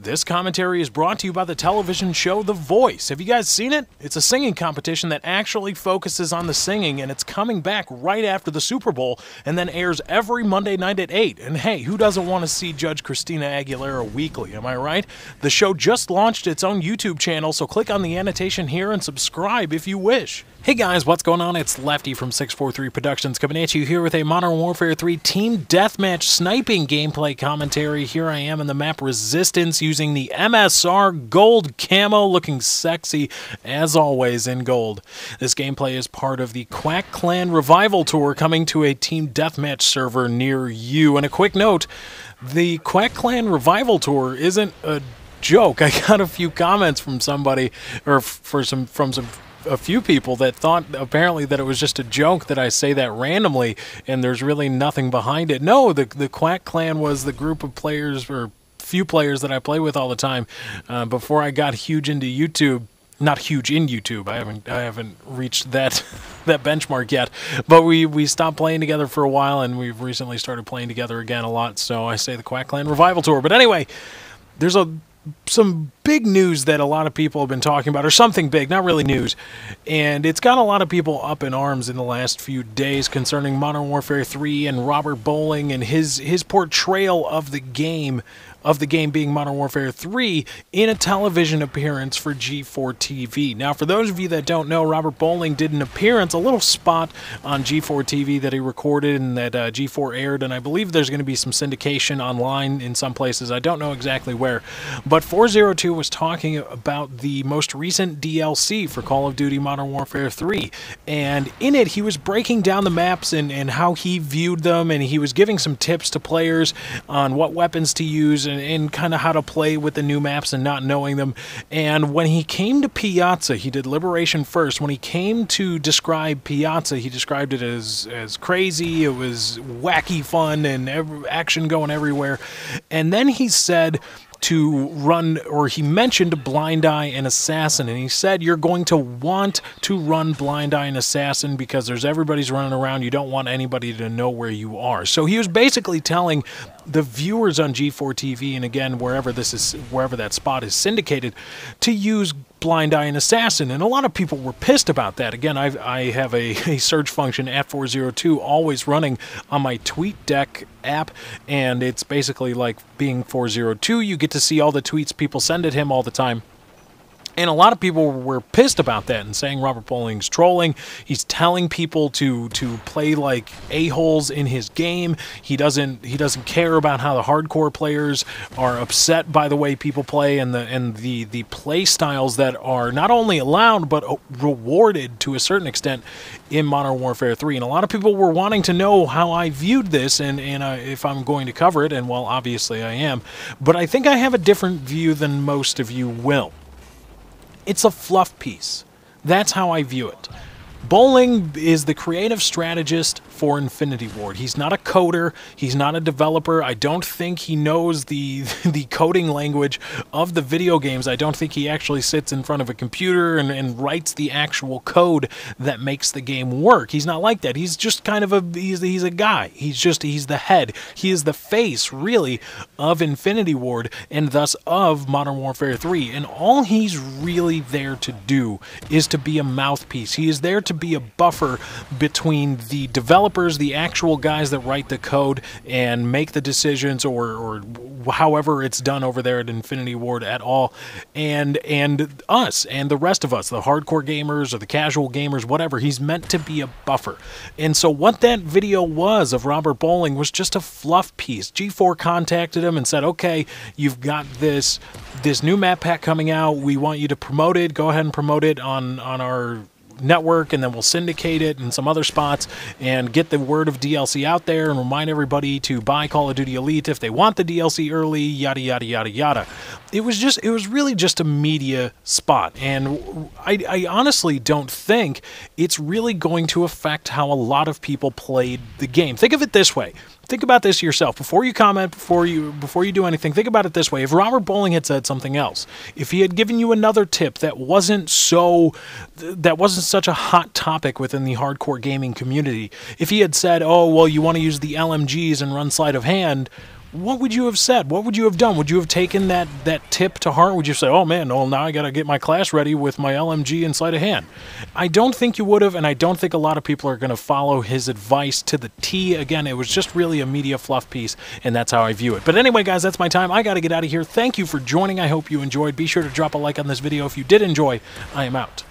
This commentary is brought to you by the television show The Voice. Have you guys seen it? It's a singing competition that actually focuses on the singing, and it's coming back right after the Super Bowl and then airs every Monday night at 8. And hey, who doesn't want to see Judge Christina Aguilera weekly, am I right? The show just launched its own YouTube channel, so click on the annotation here and subscribe if you wish. Hey guys, what's going on? It's Lefty from 643 Productions coming at you here with a Modern Warfare 3 Team Deathmatch sniping gameplay commentary. Here I am in the map Resistance using the MSR Gold Camo, looking sexy as always in gold. This gameplay is part of the Quack Clan Revival Tour coming to a Team Deathmatch server near you. And a quick note, the Quack Clan Revival Tour isn't a joke. I got a few comments from somebody, or from a few people that thought apparently that it was just a joke that I say that randomly and there's really nothing behind it. No, the Quack Clan was the group of players, or few players, that I play with all the time before I got huge into YouTube. Not huge in YouTube. I haven't reached that benchmark yet. But we stopped playing together for a while, and we've recently started playing together again a lot. So I say the Quack Clan Revival Tour. But anyway, there's some big news that a lot of people have been talking about, or something big, not really news, and it's got a lot of people up in arms in the last few days concerning Modern Warfare 3 and Robert Bowling and his portrayal of the game being Modern Warfare 3 in a television appearance for G4 TV. Now, for those of you that don't know, Robert Bowling did an appearance, a little spot on G4 TV that he recorded and that G4 aired, and I believe there's going to be some syndication online in some places. I don't know exactly where, but 402 was talking about the most recent DLC for Call of Duty Modern Warfare 3, and in it he was breaking down the maps and how he viewed them, and he was giving some tips to players on what weapons to use and kind of how to play with the new maps and not knowing them. And when he came to Piazza, he did Liberation first. When he came to describe Piazza, he described it as crazy. It was wacky fun and action going everywhere. And then he said to run, or he mentioned Blind Eye and Assassin, and he said you're going to want to run Blind Eye and Assassin because everybody's running around. You don't want anybody to know where you are. So he was basically telling the viewers on G4 TV, and again wherever that spot is syndicated, to use Blind Eye and Assassin, and a lot of people were pissed about that. Again, I have a search function at 402 always running on my TweetDeck app, and it's basically like being 402. You get to see all the tweets people send at him all the time. And a lot of people were pissed about that and saying Robert Bowling's trolling. He's telling people to play like a-holes in his game. He doesn't care about how the hardcore players are upset by the way people play and the play styles that are not only allowed but rewarded to a certain extent in Modern Warfare 3. And a lot of people were wanting to know how I viewed this and if I'm going to cover it, and well, obviously I am. But I think I have a different view than most of you will. It's a fluff piece. That's how I view it. Bowling is the creative strategist for Infinity Ward. He's not a coder. He's not a developer. I don't think he knows the coding language of the video games. I don't think he actually sits in front of a computer and writes the actual code that makes the game work. He's not like that. He's just kind of he's a guy. He's the head. He is the face, really, of Infinity Ward and thus of Modern Warfare 3. And all he's really there to do is to be a mouthpiece. He is there to be a buffer between the developers, the actual guys that write the code and make the decisions, or however it's done over there at Infinity Ward at all, and us and the rest of us, the hardcore gamers or the casual gamers, whatever. He's meant to be a buffer. And so what that video was of Robert Bowling was just a fluff piece. G4 contacted him and said, okay, you've got this new map pack coming out. We want you to promote it. Go ahead and promote it on our network, and then we'll syndicate it in some other spots and get the word of DLC out there and remind everybody to buy Call of Duty Elite if they want the DLC early, yada yada yada yada. It was really just a media spot, and I honestly don't think it's really going to affect how a lot of people played the game. Think of it this way. Think about this yourself. Before you comment, before you do anything, think about it this way. If Robert Bowling had said something else, if he had given you another tip that wasn't such a hot topic within the hardcore gaming community, if he had said, oh, well, you want to use the LMGs and run sleight of hand, what would you have said? What would you have done? Would you have taken that tip to heart? Would you say, oh man, well, now I got to get my class ready with my LMG in sleight of hand? I don't think you would have, and I don't think a lot of people are going to follow his advice to the T. Again, it was just really a media fluff piece, and that's how I view it. But anyway, guys, that's my time. I got to get out of here. Thank you for joining. I hope you enjoyed. Be sure to drop a like on this video if you did enjoy. I am out.